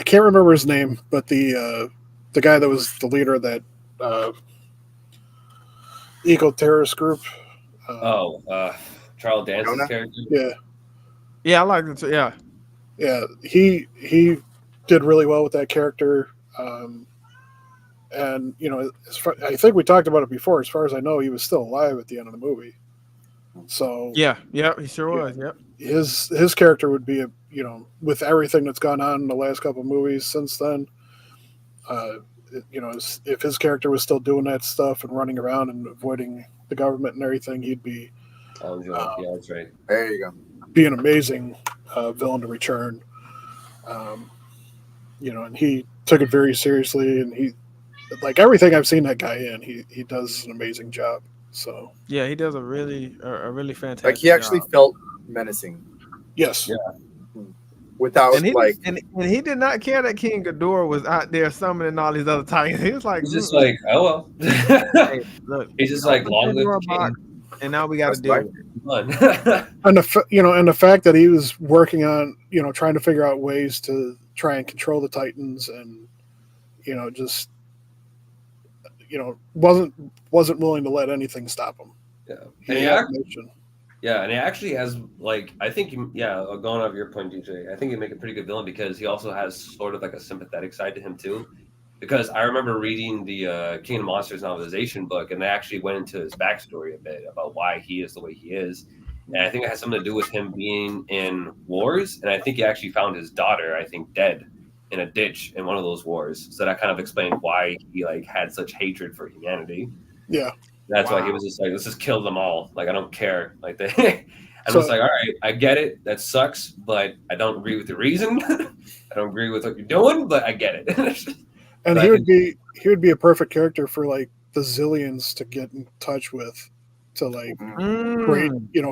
can't remember his name, but the guy that was the leader of that eco terrorist group. Charles Dance's Jonah? character. Yeah, I like it too. Yeah. He did really well with that character. And you know, I think we talked about it before. As far as I know, he was still alive at the end of the movie. So Yeah, he sure was. Yep. his character would be you know, with everything that's gone on in the last couple of movies since then. You know, if his character was still doing that stuff and running around and avoiding the government and everything, he'd be. Yeah, that's right. There you go. Be an amazing villain to return. You know, and he took it very seriously, and he, like everything I've seen that guy in, he does an amazing job. So Yeah, he does a really fantastic. Like he actually job. felt menacing yes, Yeah. without And he, like. and he did not care that King Ghidorah was out there summoning all these other titans. He was like, He's just like, oh well. hey, look, He's just like, put long live Pandora the box, and now we got to That's deal right. with it. king. and the fact that he was working on, you know, trying to figure out ways to try and control the Titans, and you know, just, you know, wasn't willing to let anything stop him. Yeah. He And he had actually, mission. yeah, and he actually has, like, I think, going off your point, DJ, I think you make a pretty good villain because he also has sort of like a sympathetic side to him too. Because I remember reading the King of Monsters novelization book, and they actually went into his backstory a bit about why he is the way he is. And I think it has something to do with him being in wars. And I think he actually found his daughter, I think, dead in a ditch in one of those wars. So that kind of explained why he like had such hatred for humanity. Yeah. That's why he was just like, let's just kill them all. Like, I don't care. Like, they, And I was like, all right, I get it. That sucks, but I don't agree with the reason. I don't agree with what you're doing, but I get it. And But he I would be a perfect character for like the Zillions to get in touch with, to like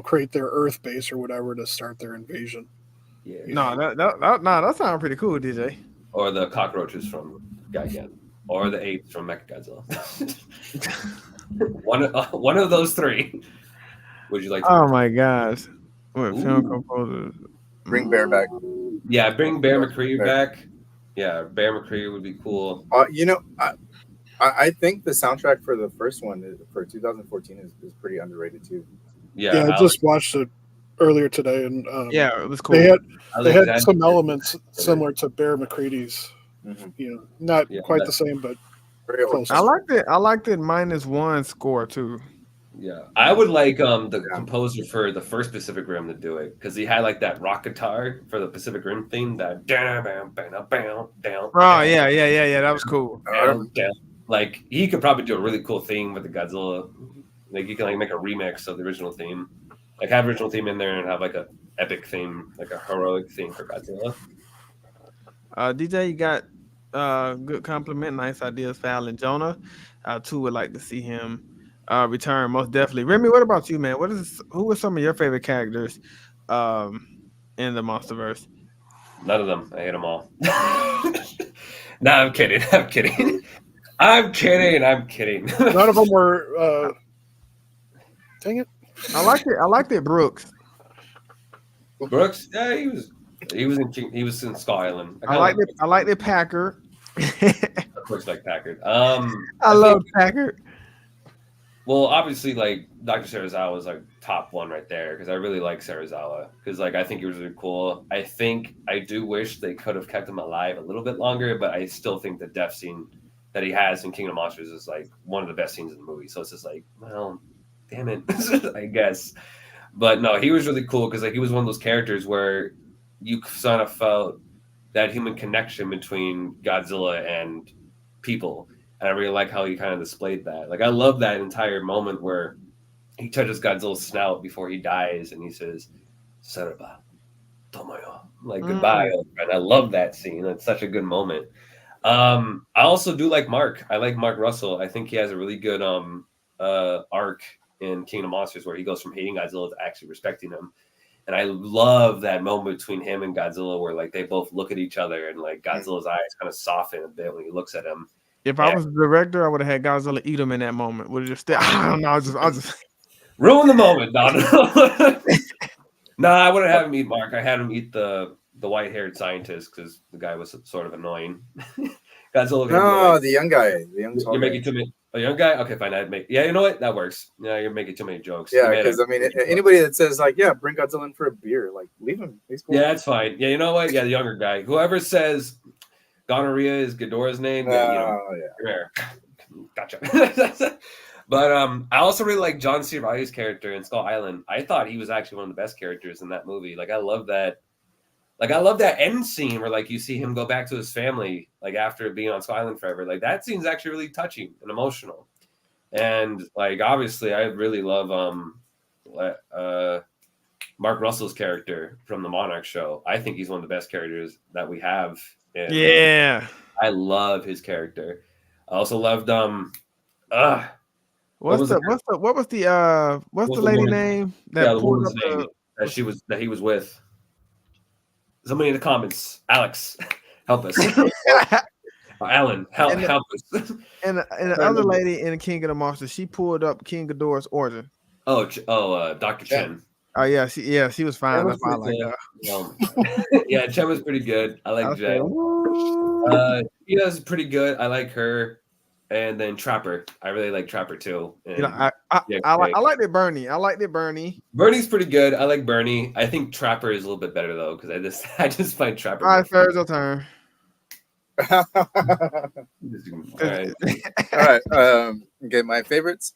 create their Earth base or whatever to start their invasion. Yeah. No, that sounds pretty cool, DJ. Or the cockroaches from Gigan, or the apes from Mechagodzilla. one of those three. Would you like to? Oh my gosh. What film Ooh. composers? Bring Bear back. Yeah, bring Bear McCree back. Yeah, Bear McCree would be cool. I think the soundtrack for the first one for 2014 is pretty underrated too. Yeah, I just watched it earlier today, and Yeah, it was cool. They had some elements similar to Bear McCready's. Mm-hmm. Not quite the same, but very close. I liked it. I liked it -1 score too. Yeah, I would like the composer for the first Pacific Rim to do it, because he had like that rock guitar for the Pacific Rim theme. That down. Oh yeah. That was cool. Down. Like he could probably do a really cool theme with the Godzilla. Like you can like make a remix of the original theme, like have original theme in there and have like a epic theme, like a heroic theme for Godzilla. DJ, you got good compliment, nice ideas for Alan Jonah. Too would like to see him return, most definitely. Remy, what about you, man? Who are some of your favorite characters in the MonsterVerse? None of them. I hate them all. No, I'm kidding. I'm kidding. None of them were. Dang it! I liked it, Brooks. Brooks, yeah, he was in Skull Island. I liked it, Packard. Of course, like Packard. I love Packard. Well, obviously, like Dr. Serizawa was like top one right there, because I really like Serizawa, because like I think he was really cool. I do wish they could have kept him alive a little bit longer, but I still think the death scene that he has in King of Monsters is like one of the best scenes in the movie. So it's just like, well, damn it, I guess. But no, he was really cool, because like he was one of those characters where you sort of felt that human connection between Godzilla and people. And I really like how he kind of displayed that. Like I love that entire moment where he touches Godzilla's snout before he dies and he says, Saraba, Tomoyo. Like goodbye. And I love that scene. It's such a good moment. I also do like Mark. I like Mark Russell. I think he has a really good arc in King of Monsters where he goes from hating Godzilla to actually respecting him. And I love that moment between him and Godzilla where like they both look at each other and like Godzilla's eyes kind of soften a bit when he looks at him. If I was the director, I would have had Godzilla eat him in that moment. Would have just I don't know. I'll just ruin the moment. No, I wouldn't have him eat Mark. I had him eat the white-haired scientist because the guy was sort of annoying. Godzilla. No, the young guy. The young tall You're making too many. A young guy? Okay, fine. Yeah, you know what? That works. Yeah, you're making too many jokes. Yeah, because I mean, anybody that says like, yeah, bring Godzilla in for a beer, like, leave him. He's cool. Yeah, that's fine. Yeah, you know what? Yeah, the younger guy. Whoever says gonorrhea is Ghidorah's name, yeah. Gotcha. But I also really like John C. Reilly's character in Skull Island. I thought he was actually one of the best characters in that movie. Like, I love that. Like, I love that end scene where, like, you see him go back to his family, like, after being on Skull Island forever. Like, that scene's actually really touching and emotional. And, like, obviously, I really love Mark Russell's character from the Monarch show. I think he's one of the best characters that we have. Yeah. I love his character. I also loved what's the lady name that the woman's name that he was with? Somebody in the comments. Alex, help us. Alan, help us. And the other lady in King of the Monsters, she pulled up King Ghidorah's origin. Dr. Chen. Oh yeah, she was fine. That's why I like her. Yeah, Chen was pretty good. I like Jen. Tia is pretty good. I like her. And then Trapper. I really like Trapper too. And, I liked it, Bernie. I liked it, Bernie. Bernie's pretty good. I like Bernie. I think Trapper is a little bit better though, because I just find Trapper. All right, Ferris, your turn. All right. Okay, my favorites.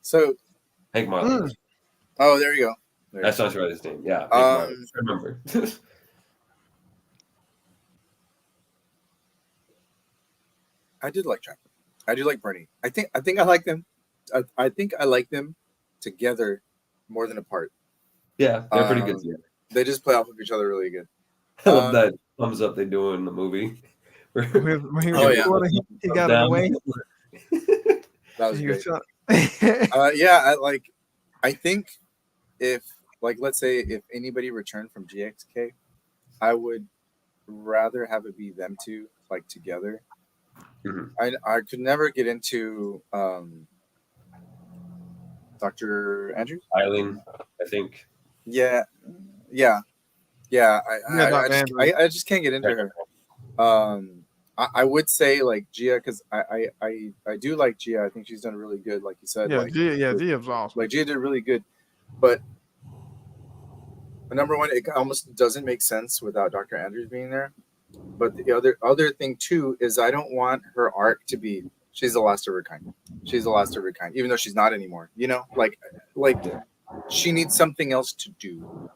So Hank Marlin. Oh, there you go. That's not his name. Yeah. I remember. I did like Trapper. I do like Bernie. I think I like them. I think I like them together more than apart. Yeah, they're pretty good. They just play off of each other really good. I love that thumbs up they do in the movie. When he was Oh, yeah. recording, he got it away. That was He great. was Yeah, I think if, like, let's say if anybody returned from GXK, I would rather have it be them two, like, together. Mhm. I could never get into Dr. Andrews. Eileen, I think. Yeah. I just can't get into her. I would say like Gia, because I do like Gia. I think she's done really good, like you said. Yeah, like, Gia was awesome. Like Gia did really good, but number one, it almost doesn't make sense without Dr. Andrews being there. But the other thing too is I don't want her arc to be she's the last of her kind. She's the last of her kind, even though she's not anymore. You know, like she needs something else to do.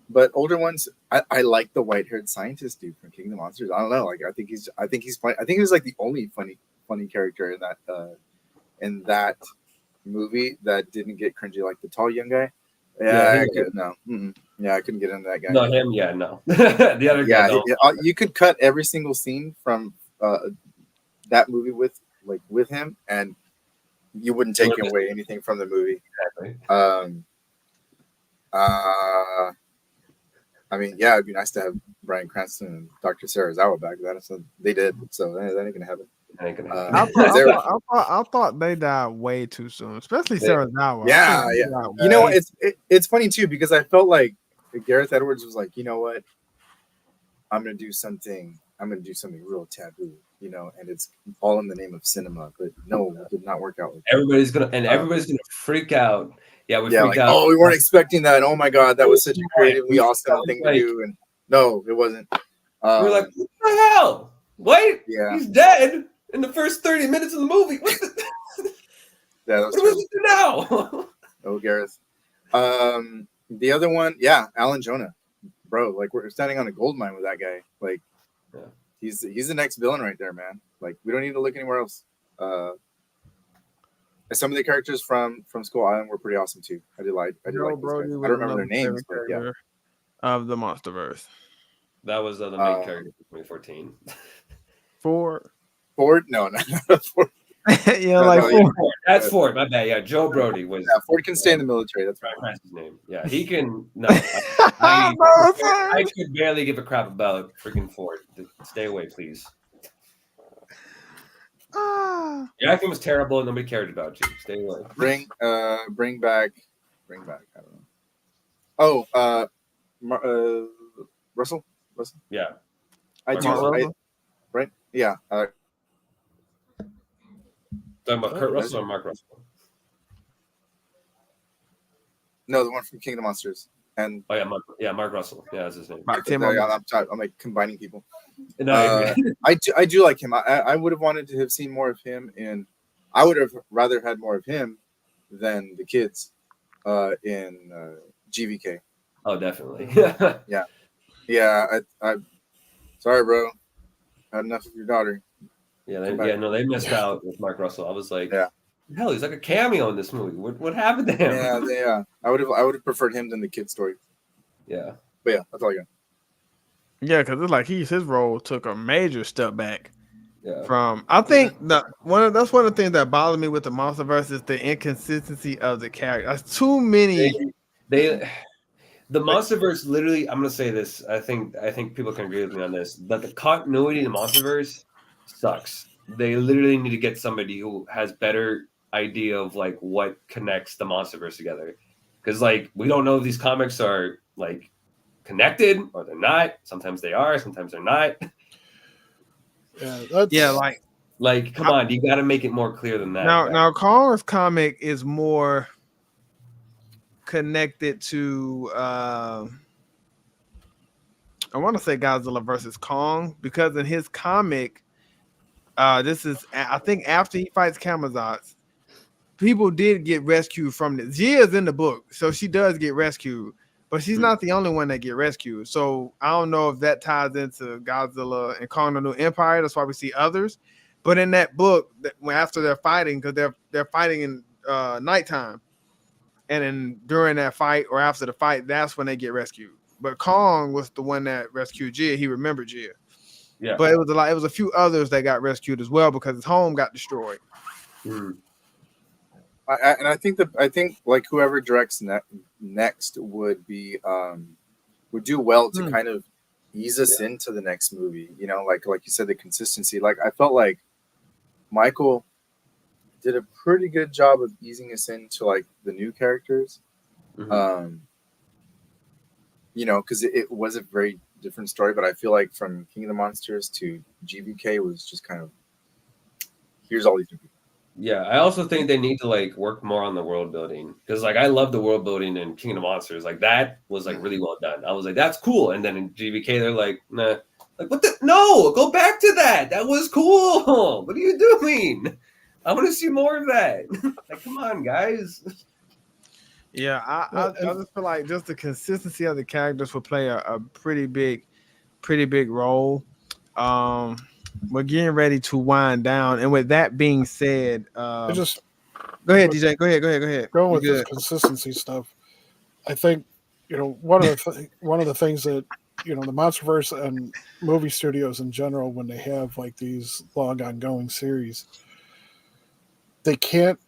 But older ones, I like the white-haired scientist dude from King of the Monsters. I don't know, like I think he's funny. I think he was like the only funny character in that movie that didn't get cringy like the tall young guy. Yeah, I couldn't get into that guy. No, him, yeah, no. The other guy, no. You could cut every single scene from that movie with him, and you wouldn't take away anything from the movie. Exactly. I mean, yeah, it'd be nice to have Bryan Cranston and Dr. Serizawa back. So they did, so that ain't gonna happen. I thought they died way too soon, especially Serizawa. Yeah. You know, it's funny too because I felt like Gareth Edwards was like, you know what, I'm gonna do something real taboo, you know, and it's all in the name of cinema. But no, it did not work out. Everybody's gonna freak out. Yeah, we freaked out. Oh, we weren't expecting that. Oh my god, that was such a creatively awesome thing to do. And no, it wasn't. We're like, what the hell? Wait, he's dead in the first 30 minutes of the movie. What that was what do we do now? Oh, Gareth. The other one, Alan Jonah, bro. Like we're standing on a gold mine with that guy. Like, he's the next villain right there, man. Like we don't need to look anywhere else. Some of the characters from Skull Island were pretty awesome too. I did like those guys. I don't remember their names, but yeah. Of the MonsterVerse. That was the main character for 2014. Ford? No, Ford. Ford. That's Ford. My bad. Yeah, Joe Brody was. Yeah, Ford can stay in the military. That's right. That's his name. Yeah, he can. No, I could barely give a crap about freaking Ford. Stay away, please. Your acting was terrible and nobody cared about you. Stay away. Bring back. I don't know. Russell. Yeah. Right. Yeah. Talking about Kurt Russell or Mark Russell? No, the one from King of the Monsters. And Mark Russell. Yeah, that's his name. I'm like combining people. No, I do like him. I would have wanted to have seen more of him I would have rather had more of him than the kids in GVK. Oh, definitely. Yeah. I sorry, bro. Had enough of your daughter. They missed out with Mark Russell. I was like, hell, he's like a cameo in this movie. What happened to him? Yeah. I would have preferred him than the kid story. Yeah. But yeah, that's all I got. Yeah, because it's like his role took a major step back. Yeah. From I think that's one of the things that bothered me with the MonsterVerse is the inconsistency of the characters. There's too many. The MonsterVerse literally. I'm gonna say this. I think people can agree with me on this. But the continuity in the MonsterVerse sucks. They literally need to get somebody who has better idea of like what connects the MonsterVerse together. Because like we don't know if these comics are like connected or they're not. Sometimes they are. Sometimes they're not. Like come on, you got to make it more clear than that. Now Kong's comic is more connected to I want to say Godzilla versus Kong because in his comic this is I think after he fights Camazotz, people did get rescued from this. Gia's in the book, so she does get rescued, but she's not the only one that get rescued. So I don't know if that ties into Godzilla and Kong the New Empire. That's why we see others. But in that book, after they're fighting, because they're fighting in nighttime, and then during that fight or after the fight, that's when they get rescued. But Kong was the one that rescued Jia. He remembered Jia. Yeah. But it was a few others that got rescued as well because his home got destroyed. Mm. I think like whoever directs next would do well to kind of ease us into the next movie. You know, like you said, the consistency. Like I felt like Michael did a pretty good job of easing us into like the new characters. Mm-hmm. You know, because it was a very different story, but I feel like from King of the Monsters to GVK was just kind of here's all these new people. Yeah, I also think they need to like work more on the world building because like I love the world building in King of the Monsters. Like that was like really well done. I was like, that's cool. And then in GVK, they're like, nah, like what the? No, go back to that. That was cool. What are you doing? I want to see more of that. Like, come on, guys. Yeah, I just feel like just the consistency of the characters will play a pretty big role. We're getting ready to wind down, and with that being said, go ahead, DJ. Go ahead. Going with this consistency stuff, I think one of the things that the MonsterVerse and movie studios in general, when they have like these long ongoing series, they can't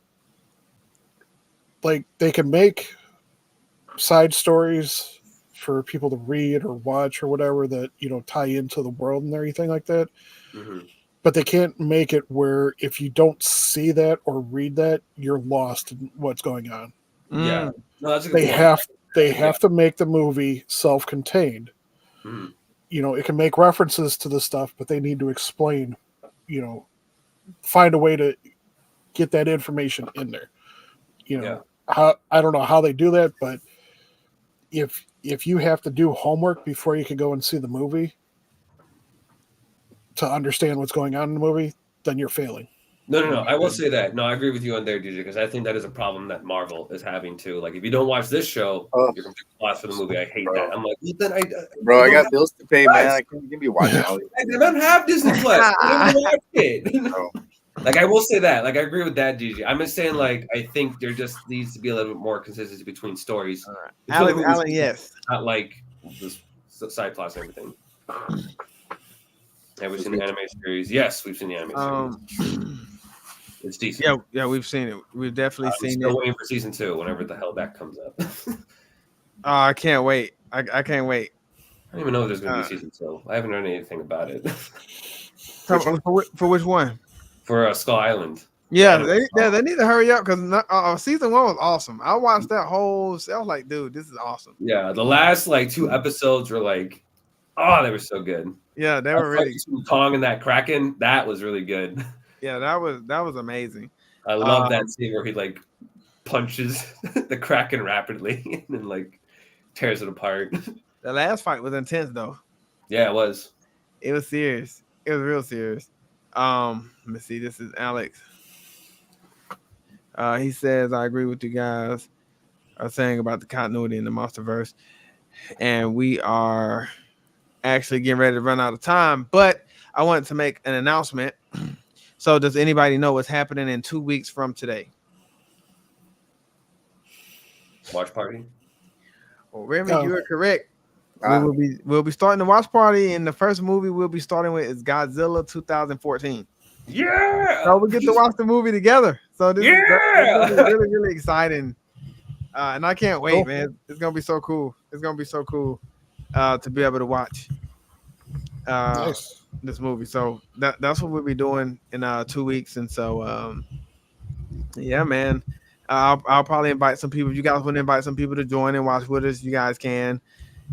they can make side stories for people to read or watch or whatever that tie into the world and everything like that. Mm-hmm. But they can't make it where if you don't see that or read that, you're lost in what's going on. Yeah, no, that's a good they have to make the movie self-contained. Mm-hmm. It can make references to the stuff, but they need to explain. Find a way to get that information in there. How I don't know how they do that, but if you have to do homework before you can go and see the movie to understand what's going on in the movie, then you're failing. No. I will say that. No, I agree with you on there, DJ, because I think that is a problem that Marvel is having too. Like, if you don't watch this show, you're completely lost for the movie. I hate that. I'm like, then I got bills to pay, man. I can't be watching all these. I don't have Disney Plus. I don't watch it. Like, I will say that. Like, I agree with that, DJ. I'm just saying, like, I think there just needs to be a little bit more consistency between stories. All right. Alan, yes. Not like the side plots and everything. Have we seen the anime series? Yes, we've seen the anime series. It's decent. Yeah, we've seen it. We've definitely seen still it. Waiting for season 2, whenever the hell that comes up. I can't wait. I can't wait. I don't even know if there's going to be season 2. I haven't heard anything about it. For which one? For Skull Island. Yeah, they need to hurry up because season 1 was awesome. I watched that whole. I was like, dude, this is awesome. Yeah, the last 2 episodes were like, oh, they were so good. Yeah, they were really. Kong and that Kraken, that was really good. Yeah, that was amazing. I love that scene where he punches the Kraken rapidly and then tears it apart. The last fight was intense though. Yeah, it was. It was serious. It was real serious. Let me see. This is Alex. He says, I agree with you guys are saying about the continuity in the MonsterVerse. And we are actually getting ready to run out of time. But I wanted to make an announcement. So does anybody know what's happening in 2 weeks from today? Watch party? Well, Remy, you are correct. We'll be starting the watch party, and the first movie we'll be starting with is Godzilla 2014. Yeah. So we get to watch the movie together. So this is really, really exciting. And I can't wait, man. It's gonna be so cool. It's gonna be so cool to be able to watch this movie. So that's what we'll be doing in 2 weeks. And so yeah, man. I'll probably invite some people. If you guys want to invite some people to join and watch with us, you guys can.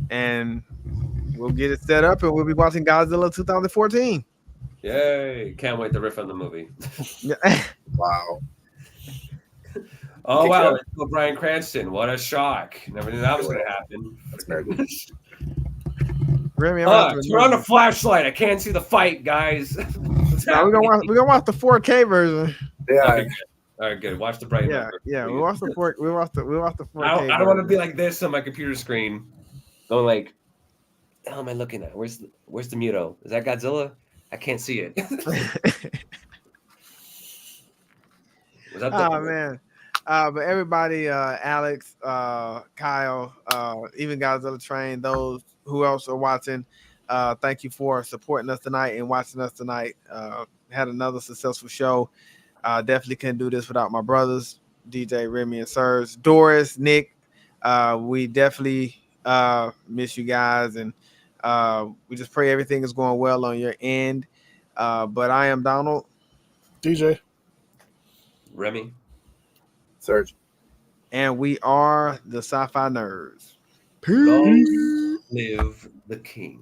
And we'll get it set up and we'll be watching Godzilla 2014. Yay. Can't wait to riff on the movie. Wow. Oh, wow. Bryan Cranston. What a shock. Never knew that was going to happen. That's very good. Remy, turn on the flashlight. I can't see the fight, guys. We're gonna watch the 4K version. Yeah. Okay. All right, good. Watch the bright Yeah, one. yeah. We watched the 4. We watched the 4K. I don't want to be version. like this on my computer screen. Going like, the hell am I looking at? Where's the Muto? Is that Godzilla? I can't see it. Was that the Oh man. But everybody, Alex, Kyle, even Godzilla Train, those who else are watching, thank you for supporting us tonight and watching us tonight. Had another successful show. Definitely couldn't do this without my brothers, DJ, Remy, and Serge. Doris, Nick, we definitely miss you guys, and we just pray everything is going well on your end. But I am Donald. DJ. Remy? Serge. And we are the Sci-Fi Nerds. Long live the king.